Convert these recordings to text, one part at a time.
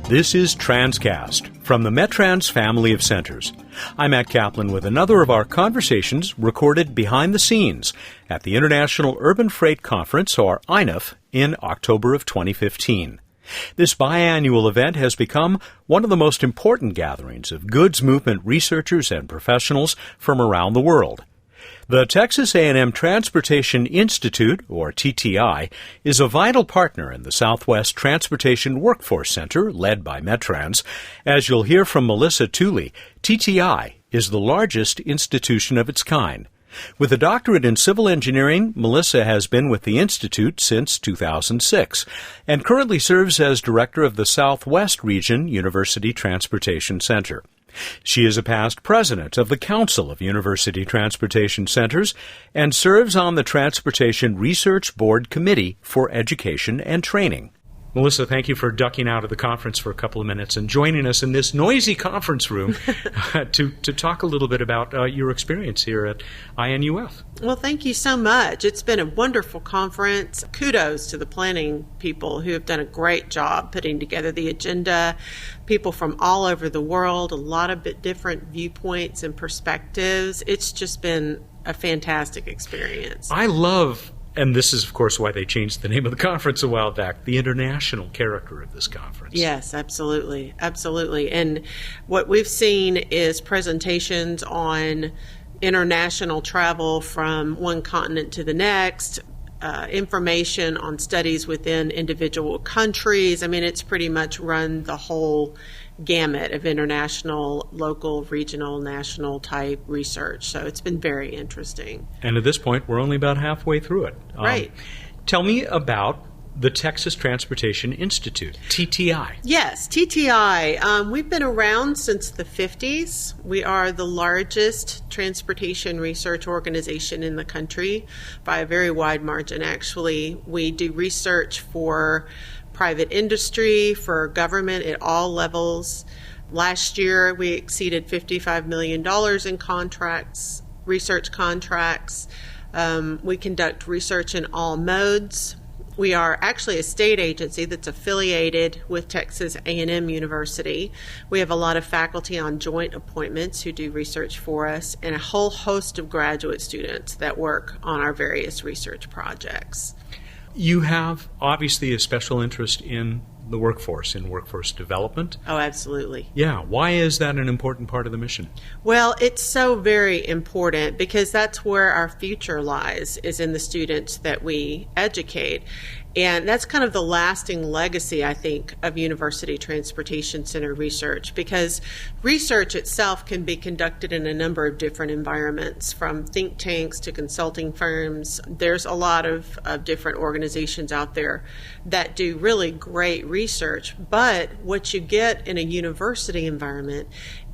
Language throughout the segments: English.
This is Transcast from the METRANS family of centers. I'm Mat Kaplan with another of our conversations recorded behind the scenes at the International Urban Freight Conference, or INUF, in October of 2015. This biannual event has become one of the most important gatherings of goods movement researchers and professionals from around the world. The Texas A&M Transportation Institute, or TTI, is a vital partner in the Southwest Transportation Workforce Center, led by METRANS. As you'll hear from Melissa Tooley, TTI is the largest institution of its kind. With a doctorate in civil engineering, Melissa has been with the Institute since 2006 and currently serves as director of the Southwest Region University Transportation Center. She is a past president of the Council of University Transportation Centers and serves on the Transportation Research Board Committee for Education and Training. Melissa, thank you for ducking out of the conference for a couple of minutes and joining us in this noisy conference room to talk a little bit about your experience here at INUF. Well, thank you so much. It's been a wonderful conference. Kudos to the planning people who have done a great job putting together the agenda. People from all over the world, a lot of different viewpoints and perspectives. It's just been a fantastic experience. I love, and this is, of course, why they changed the name of the conference a while back, the international character of this conference. Yes, absolutely. Absolutely. And what we've seen is presentations on international travel from one continent to the next, information on studies within individual countries. I mean, it's pretty much run the whole gamut of international, local, regional, national type research. So it's been very interesting. And at this point, we're only about halfway through it. Right. Tell me about the Texas Transportation Institute, TTI. Yes, TTI. We've been around since the 50s. We are the largest transportation research organization in the country by a very wide margin, actually. We do research for private industry, for government at all levels. Last year, we exceeded $55 million in contracts, research contracts. We conduct research in all modes. We are actually a state agency that's affiliated with Texas A&M University. We have a lot of faculty on joint appointments who do research for us, and a whole host of graduate students that work on our various research projects. You have obviously a special interest in the workforce, in workforce development. Oh, absolutely. Yeah. Why is that an important part of the mission? Well, it's so very important because that's where our future lies, is in the students that we educate. And that's kind of the lasting legacy, I think, of University Transportation Center research, because research itself can be conducted in a number of different environments, from think tanks to consulting firms. There's a lot of different organizations out there that do really great research, but what you get in a university environment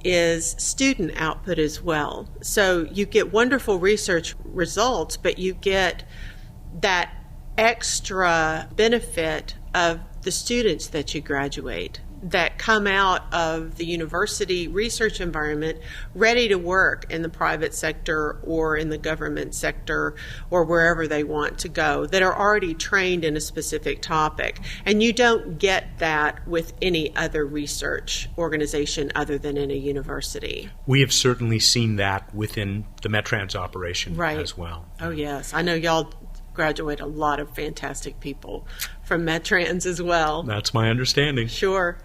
is student output as well. So you get wonderful research results, but you get that extra benefit of the students that you graduate that come out of the university research environment ready to work in the private sector or in the government sector or wherever they want to go, that are already trained in a specific topic. And you don't get that with any other research organization other than in a university. We have certainly seen that within the METRANS operation as well. Oh, yes. I know y'all graduate a lot of fantastic people from METRANS as well. That's my understanding. Sure.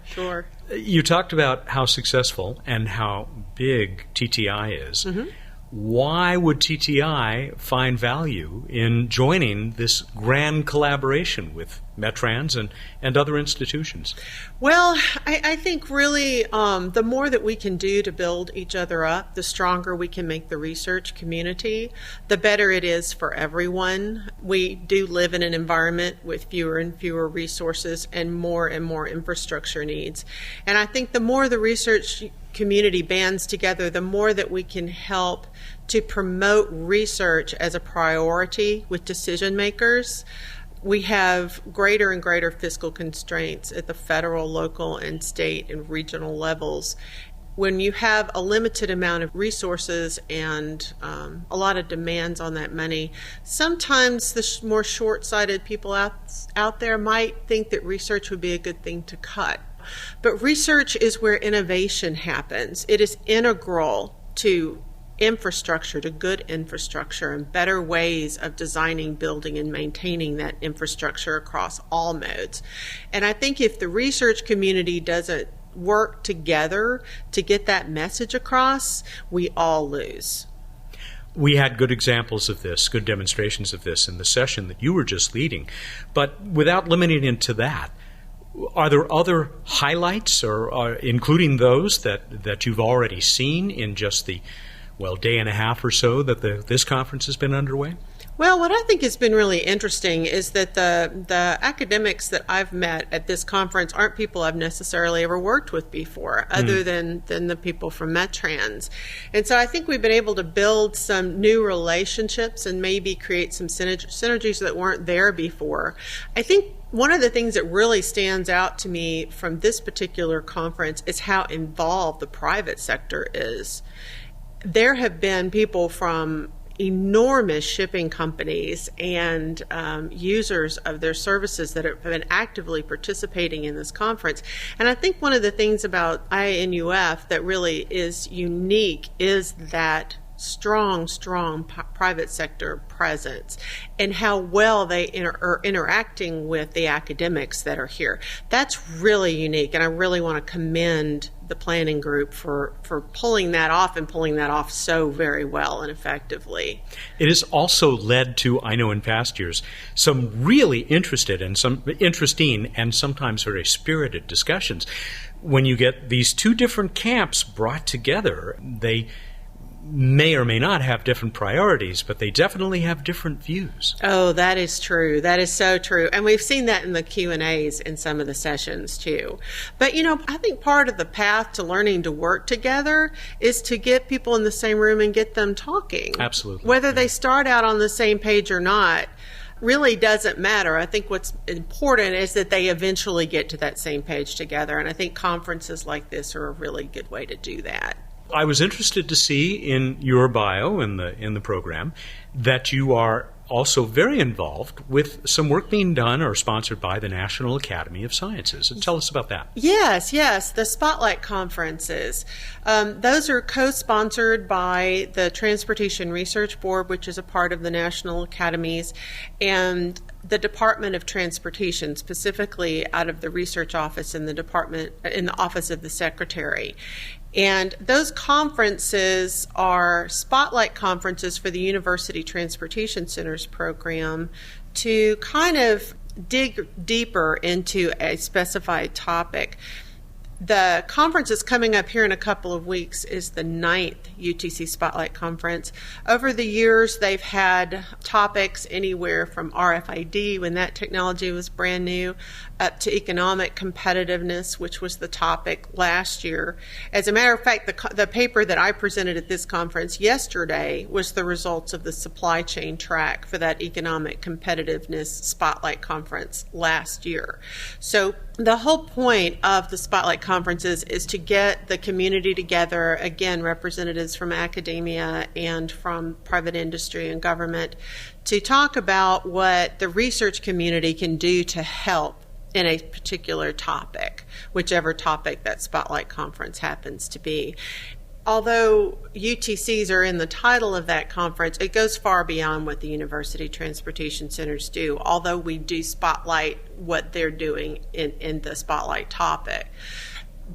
You talked about how successful and how big TTI is. Mm-hmm. Why would TTI find value in joining this grand collaboration with METRANS and other institutions? Well, I think really the more that we can do to build each other up, the stronger we can make the research community, the better it is for everyone. We do live in an environment with fewer and fewer resources and more infrastructure needs. And I think the more the research community bands together, the more that we can help to promote research as a priority with decision makers. We have greater and greater fiscal constraints at the federal, local, and state and regional levels. When you have a limited amount of resources and a lot of demands on that money, sometimes the more short-sighted people out there might think that research would be a good thing to cut. But research is where innovation happens. It is integral to infrastructure, to good infrastructure, and better ways of designing, building, and maintaining that infrastructure across all modes. And I think if the research community doesn't work together to get that message across, we all lose. We had good examples of this, good demonstrations of this in the session that you were just leading. But without limiting it to that, are there other highlights, or including those that you've already seen in just the, day and a half or so that this conference has been underway? Well, what I think has been really interesting is that the academics that I've met at this conference aren't people I've necessarily ever worked with before, other than the people from METRANS. And so I think we've been able to build some new relationships and maybe create some synergies that weren't there before. I think one of the things that really stands out to me from this particular conference is how involved the private sector is. There have been people from enormous shipping companies and users of their services that have been actively participating in this conference. And I think one of the things about INUF that really is unique is that strong private sector presence and how well they are interacting with the academics that are here. That's really unique, and I really want to commend the planning group for pulling that off and pulling that off so very well and effectively. It has also led to, I know in past years, some really interesting and sometimes very spirited discussions. When you get these two different camps brought together, they may or may not have different priorities, but they definitely have different views. Oh, that is true. That is so true. And we've seen that in the Q&As in some of the sessions too. But I think part of the path to learning to work together is to get people in the same room and get them talking. Absolutely. Whether they start out on the same page or not really doesn't matter. I think what's important is that they eventually get to that same page together. And I think conferences like this are a really good way to do that. I was interested to see in your bio in the program that you are also very involved with some work being done or sponsored by the National Academy of Sciences. Tell us about that. Yes, the Spotlight Conferences. Those are co-sponsored by the Transportation Research Board, which is a part of the National Academies, and the Department of Transportation, specifically out of the research office in the office of the Secretary. And those conferences are spotlight conferences for the University Transportation Centers program to kind of dig deeper into a specified topic. The conference is coming up here in a couple of weeks is the 9th UTC Spotlight Conference. Over the years, they've had topics anywhere from RFID, when that technology was brand new, up to economic competitiveness, which was the topic last year. As a matter of fact, the paper that I presented at this conference yesterday was the results of the supply chain track for that economic competitiveness Spotlight Conference last year. So the whole point of the Spotlight Conferences is to get the community together, again, representatives from academia and from private industry and government, to talk about what the research community can do to help in a particular topic, whichever topic that Spotlight Conference happens to be. Although UTCs are in the title of that conference, it goes far beyond what the University Transportation Centers do, although we do spotlight what they're doing in the spotlight topic.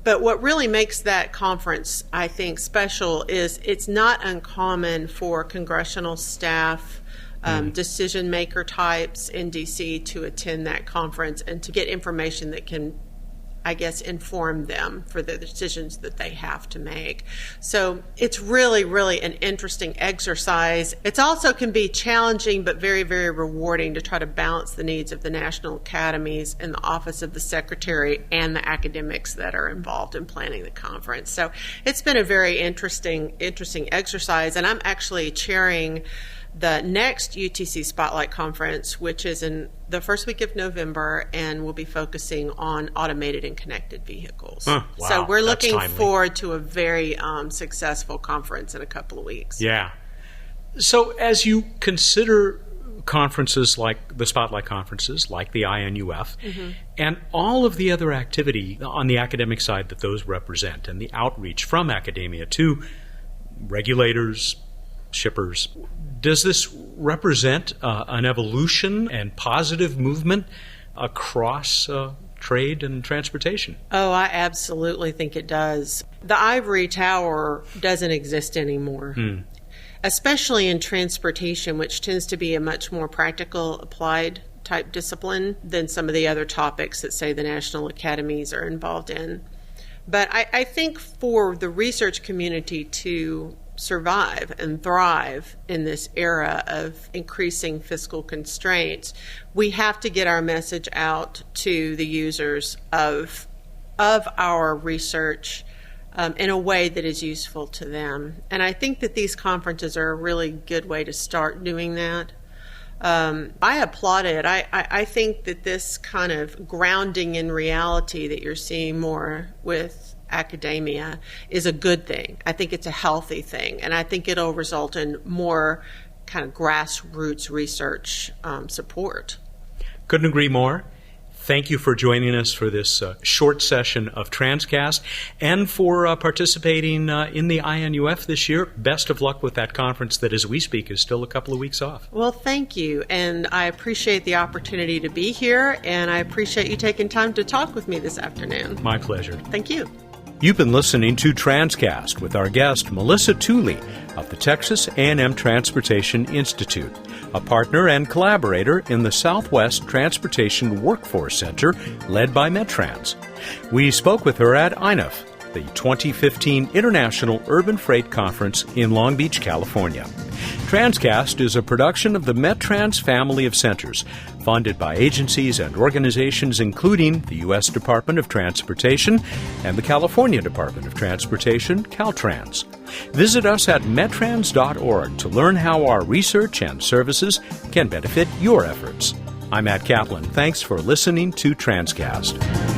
But what really makes that conference, I think, special is it's not uncommon for congressional staff, decision maker types in DC to attend that conference and to get information that can, I guess, inform them for the decisions that they have to make. So it's really, really an interesting exercise. It also can be challenging but very, very rewarding to try to balance the needs of the national academies and the office of the secretary and the academics that are involved in planning the conference. So it's been a very interesting exercise, and I'm actually chairing the next UTC Spotlight Conference, which is in the first week of November, and we'll be focusing on automated and connected vehicles. Wow, so we're looking forward to a very successful conference in a couple of weeks. Yeah. So as you consider conferences like the Spotlight conferences, like the INUF, and all of the other activity on the academic side that those represent, and the outreach from academia to regulators, shippers. Does this represent an evolution and positive movement across trade and transportation? Oh, I absolutely think it does. The ivory tower doesn't exist anymore, especially in transportation, which tends to be a much more practical, applied type discipline than some of the other topics that, say, the national academies are involved in. But I think for the research community to survive and thrive in this era of increasing fiscal constraints, we have to get our message out to the users of our research in a way that is useful to them. And I think that these conferences are a really good way to start doing that. I applaud it. I think that this kind of grounding in reality that you're seeing more with academia is a good thing. I think it's a healthy thing, and I think it'll result in more kind of grassroots research support. Couldn't agree more. Thank you for joining us for this short session of Transcast and for participating in the INUF this year. Best of luck with that conference that, as we speak, is still a couple of weeks off. Well, thank you, and I appreciate the opportunity to be here, and I appreciate you taking time to talk with me this afternoon. My pleasure. Thank you. You've been listening to Transcast with our guest, Melissa Tooley of the Texas A&M Transportation Institute, a partner and collaborator in the Southwest Transportation Workforce Center led by METRANS. We spoke with her at INUF, the 2015 International Urban Freight Conference in Long Beach, California. Transcast is a production of the METRANS family of centers, funded by agencies and organizations including the U.S. Department of Transportation and the California Department of Transportation, Caltrans. Visit us at metrans.org to learn how our research and services can benefit your efforts. I'm Mat Kaplan. Thanks for listening to Transcast.